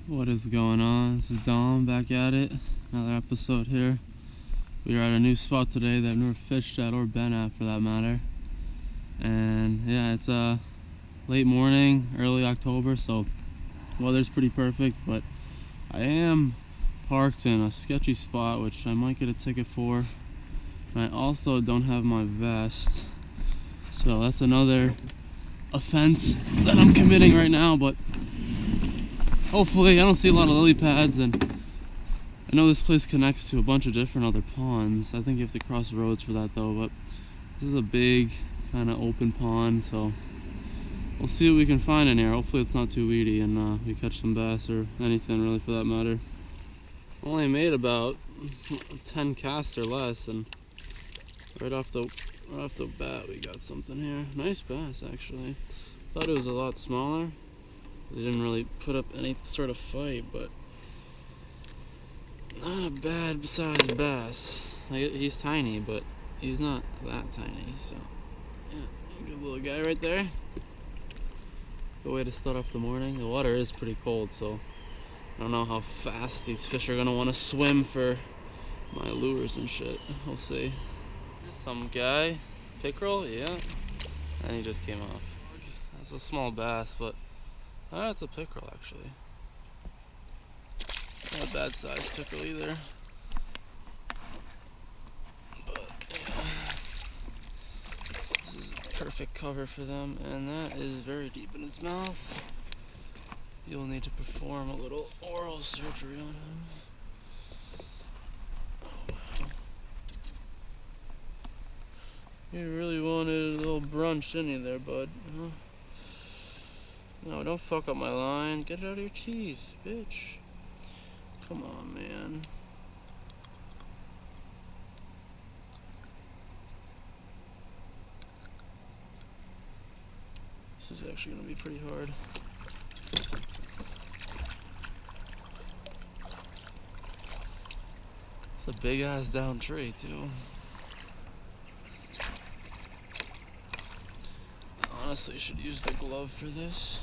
What is going on? This is Dom back at it. Another episode here. We are at a new spot today that I've never fished at or been at for that matter. And yeah, it's late morning, early October, so weather's pretty perfect, but I am parked in a sketchy spot which I might get a ticket for. And I also don't have my vest. So that's another offense that I'm committing right now, but hopefully I don't see a lot of lily pads, and I know this place connects to a bunch of different other ponds. I think you have to cross roads for that though, but this is a big kind of open pond, so we'll see what we can find in here. Hopefully it's not too weedy and we catch some bass or anything really for that matter. Only made about 10 casts or less, and right off the bat we got something here. Nice bass actually. Thought it was a lot smaller. They didn't really put up any sort of fight, but not a bad sized bass. Like, he's tiny, but he's not that tiny, so yeah, good little guy right there. Good way to start off the morning. The water is pretty cold, so I don't know how fast these fish are gonna want to swim for my lures and shit. We'll see. There's some guy, pickerel, yeah, and he just came off. That's a small bass, but that's a pickerel actually. Not a bad size pickerel either. But yeah, this is a perfect cover for them, and that is very deep in its mouth. You'll need to perform a little oral surgery on him. Oh wow. You really wanted a little brunch, didn't you there, bud? Huh? No, don't fuck up my line. Get it out of your teeth, bitch. Come on, man. This is actually gonna be pretty hard. It's a big ass down tree too. Honestly, you should use the glove for this.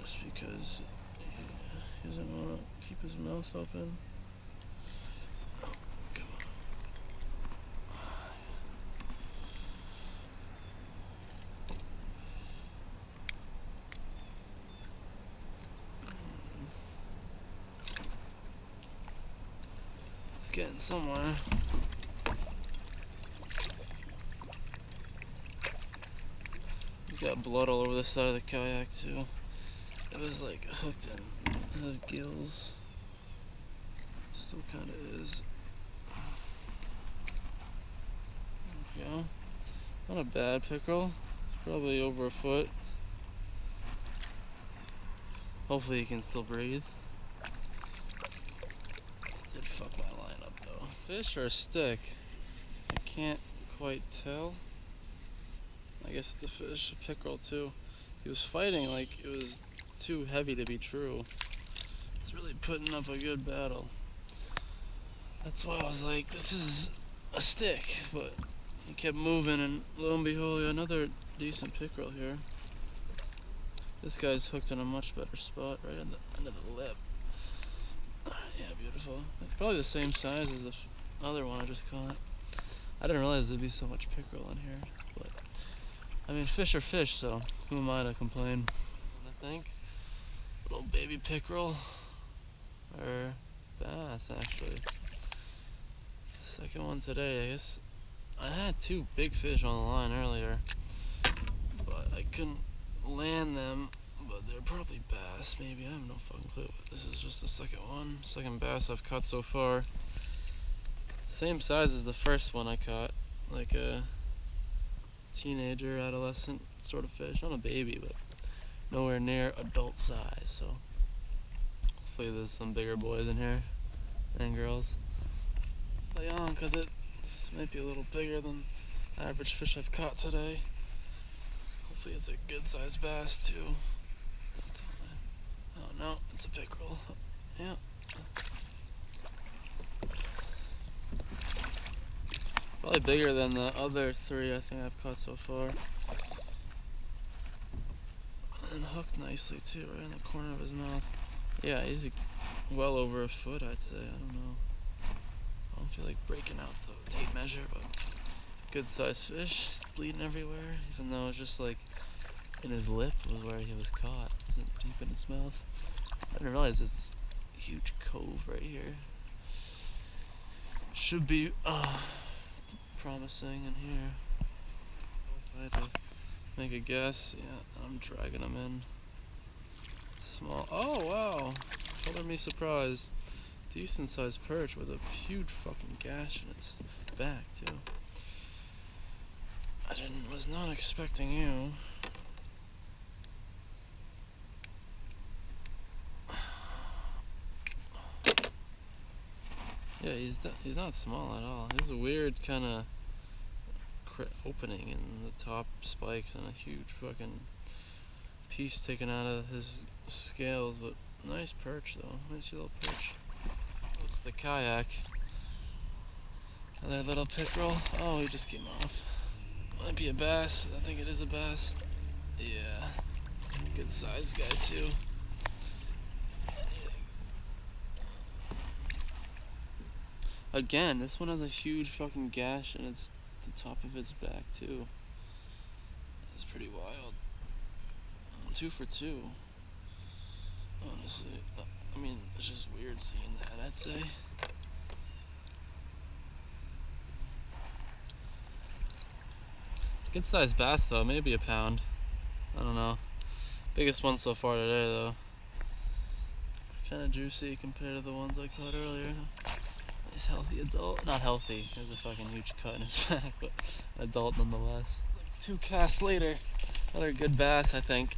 Just because he doesn't want to keep his mouth open. Oh, come on. It's getting somewhere. Got blood all over the side of the kayak too. It was like hooked in his gills. Still kind of is. There we go. Not a bad pickerel. It's probably over a foot. Hopefully he can still breathe. Did fuck my line up though. Fish or a stick? I can't quite tell. I guess it's a fish, a pickerel too. He was fighting like it was too heavy to be true. He's really putting up a good battle. That's why I was like, this is a stick, but he kept moving, and lo and behold, another decent pickerel here. This guy's hooked in a much better spot, right on the end of the lip. Yeah, beautiful. It's probably the same size as the other one I just caught. I didn't realize there'd be so much pickerel in here, but I mean, fish are fish, so who am I to complain? I think little baby pickerel or bass actually. Second one today. I guess I had two big fish on the line earlier, but I couldn't land them. But they're probably bass, maybe. I have no fucking clue. This is just the second bass I've caught so far. Same size as the first one I caught, like a teenager, adolescent sort of fish. Not a baby, but nowhere near adult size, so hopefully there's some bigger boys in here and girls. Stay on, because this might be a little bigger than the average fish I've caught today. Hopefully it's a good sized bass too. Oh no, it's a pickerel. Yeah. Probably bigger than the other three I think I've caught so far. And hooked nicely too, right in the corner of his mouth. Yeah, he's well over a foot, I'd say. I don't know. I don't feel like breaking out the tape measure, but good sized fish. He's bleeding everywhere, even though it's just like in his lip was where he was caught. It wasn't deep in his mouth. I didn't realize this huge cove right here. Should be promising in here. If I had to make a guess, yeah, I'm dragging him in. Small. Oh wow! Color me surprised. Decent sized perch with a huge fucking gash in its back too. Was not expecting you. Yeah, he's not small at all. He's a weird kind of opening in the top spikes and a huge fucking piece taken out of his scales, but nice perch though. Nice little perch. What's the kayak? Another little pickerel. Oh, he just came off. Might be a bass. I think it is a bass. Yeah. Good sized guy too. Again, this one has a huge fucking gash and it's the top of its back too. That's pretty wild. 2 for 2. Honestly, I mean, it's just weird seeing that, I'd say. Good sized bass though, maybe a pound. I don't know. Biggest one so far today though. Kind of juicy compared to the ones I caught earlier. Nice healthy adult. Not healthy, there's a fucking huge cut in his back, but adult nonetheless. 2 casts later, another good bass I think.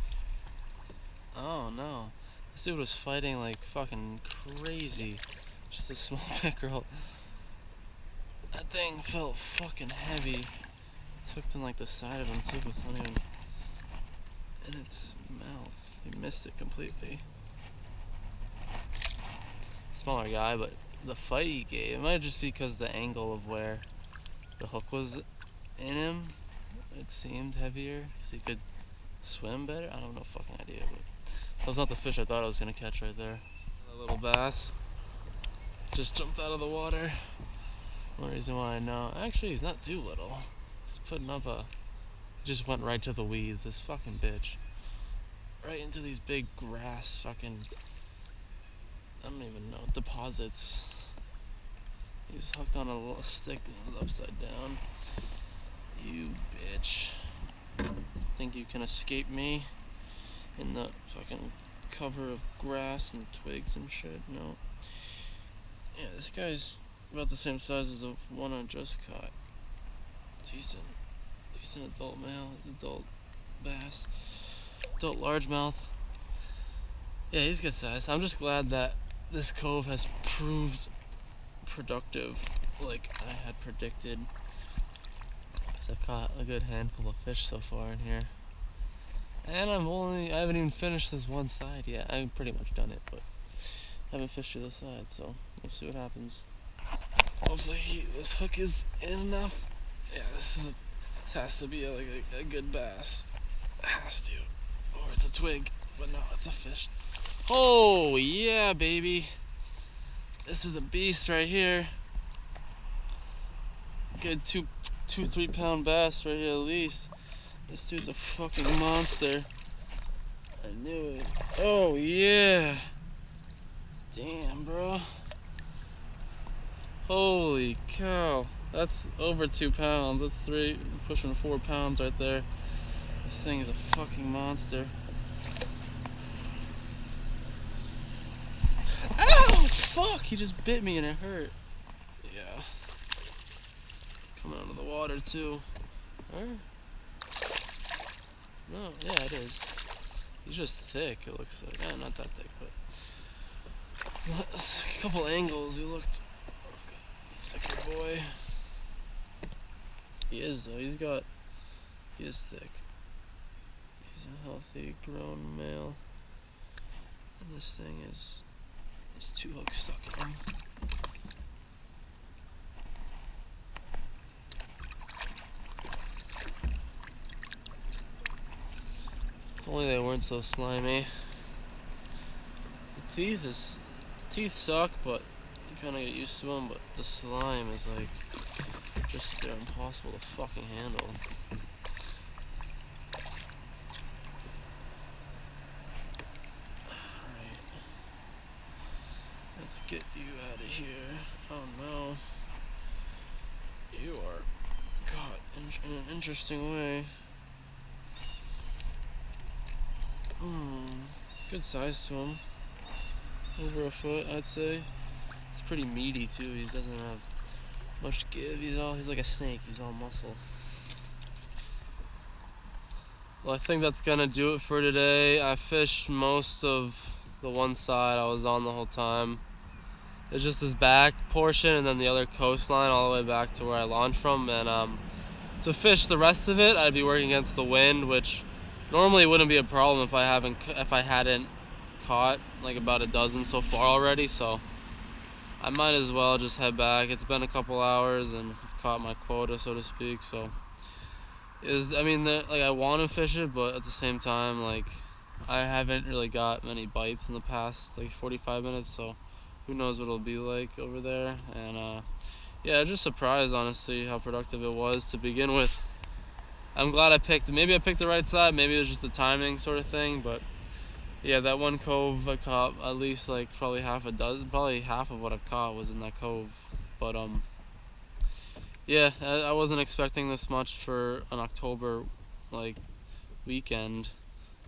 Oh no. This dude was fighting like fucking crazy. Just a small pickerel. That thing felt fucking heavy. It's hooked in like the side of him too, with not even in its mouth. He missed it completely. Smaller guy, but the fight he gave, it might just be because the angle of where the hook was in him, it seemed heavier, because he could swim better. I don't know, fucking idea, but that was not the fish I thought I was gonna catch right there. A little bass just jumped out of the water. One reason why I know, actually he's not too little. He's putting up a, just went right to the weeds, this fucking bitch. Right into these big grass fucking, I don't even know, deposits. He's hooked on a little stick and was upside down. You bitch. Think you can escape me in the fucking cover of grass and twigs and shit? No. Yeah, this guy's about the same size as the one I just caught. Decent adult male, adult bass, adult largemouth. Yeah, he's good size. I'm just glad that this cove has proved productive like I had predicted. Because I've caught a good handful of fish so far in here. And I haven't even finished this one side yet. I've pretty much done it, but I haven't fished the other side, so we'll see what happens. Hopefully this hook is in enough. Yeah, this has to be a good bass. It has to. Or it's a twig, but no, it's a fish. Oh yeah, baby. This is a beast right here. Good 2-3 pound bass right here at least. This dude's a fucking monster. I knew it. Oh yeah. Damn, bro. Holy cow. That's over 2 pounds. That's pushing 4 pounds right there. This thing is a fucking monster. Ow! Fuck! He just bit me and it hurt. Yeah. Coming out of the water too. Or? No, yeah, it is. He's just thick, it looks like. Yeah, not that thick, but a couple angles, he looked like a thicker boy. He is though, he is thick. He's a healthy, grown male. And this thing there's 2 hooks stuck in him. only they weren't so slimy. The teeth suck, but you kind of get used to them. But the slime is like just they're impossible to fucking handle. Alright, let's get you out of here. Oh no, you are caught in an interesting way. Good size to him. Over a foot, I'd say. He's pretty meaty too. He doesn't have much give. He's like a snake. He's all muscle. Well, I think that's gonna do it for today. I fished most of the one side I was on the whole time. It's just this back portion and then the other coastline all the way back to where I launched from. And to fish the rest of it, I'd be working against the wind, which normally wouldn't be a problem if I hadn't caught like about a dozen so far already. So I might as well just head back. It's been a couple hours and I've caught my quota, so to speak. So I want to fish it, but at the same time, like, I haven't really got many bites in the past like 45 minutes, so who knows what it'll be like over there. And yeah, just surprised honestly how productive it was to begin with. I'm glad maybe I picked the right side, maybe it was just the timing sort of thing, but yeah, that one cove I caught at least like probably half of what I've caught was in that cove. But yeah, I wasn't expecting this much for an October like weekend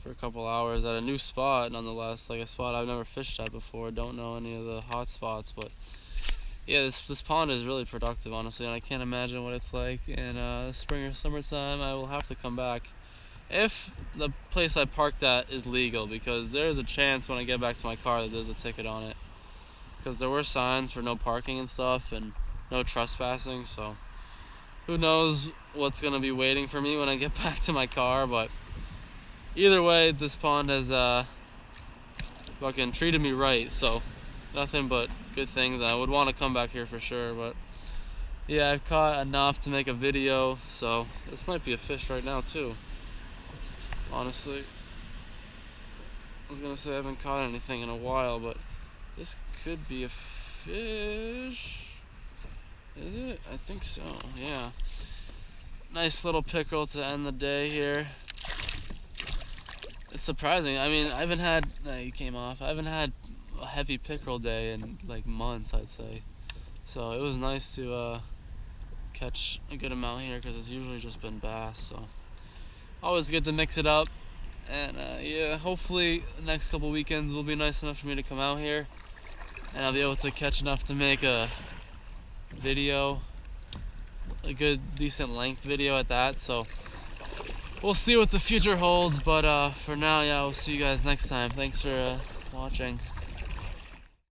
for a couple hours at a new spot, nonetheless, like a spot I've never fished at before. Don't know any of the hot spots, but yeah, this pond is really productive honestly, and I can't imagine what it's like in the spring or summertime. I will have to come back if the place I parked at is legal, because there's a chance when I get back to my car that there's a ticket on it, because there were signs for no parking and stuff and no trespassing. So who knows what's gonna be waiting for me when I get back to my car. But either way, this pond has fucking treated me right, so nothing but good things. I would want to come back here for sure. But yeah, I've caught enough to make a video, so this might be a fish right now too, honestly. I was gonna say I haven't caught anything in a while, but this could be a fish. Is it? I think so, yeah. Nice little pickerel to end the day here. It's surprising. I mean, I haven't had a heavy pickerel day in like months, I'd say. So it was nice to catch a good amount here, because it's usually just been bass. So always good to mix it up. And yeah, hopefully the next couple weekends will be nice enough for me to come out here and I'll be able to catch enough to make a video, a good decent length video at that. So we'll see what the future holds, but for now, yeah, we'll see you guys next time. Thanks for watching.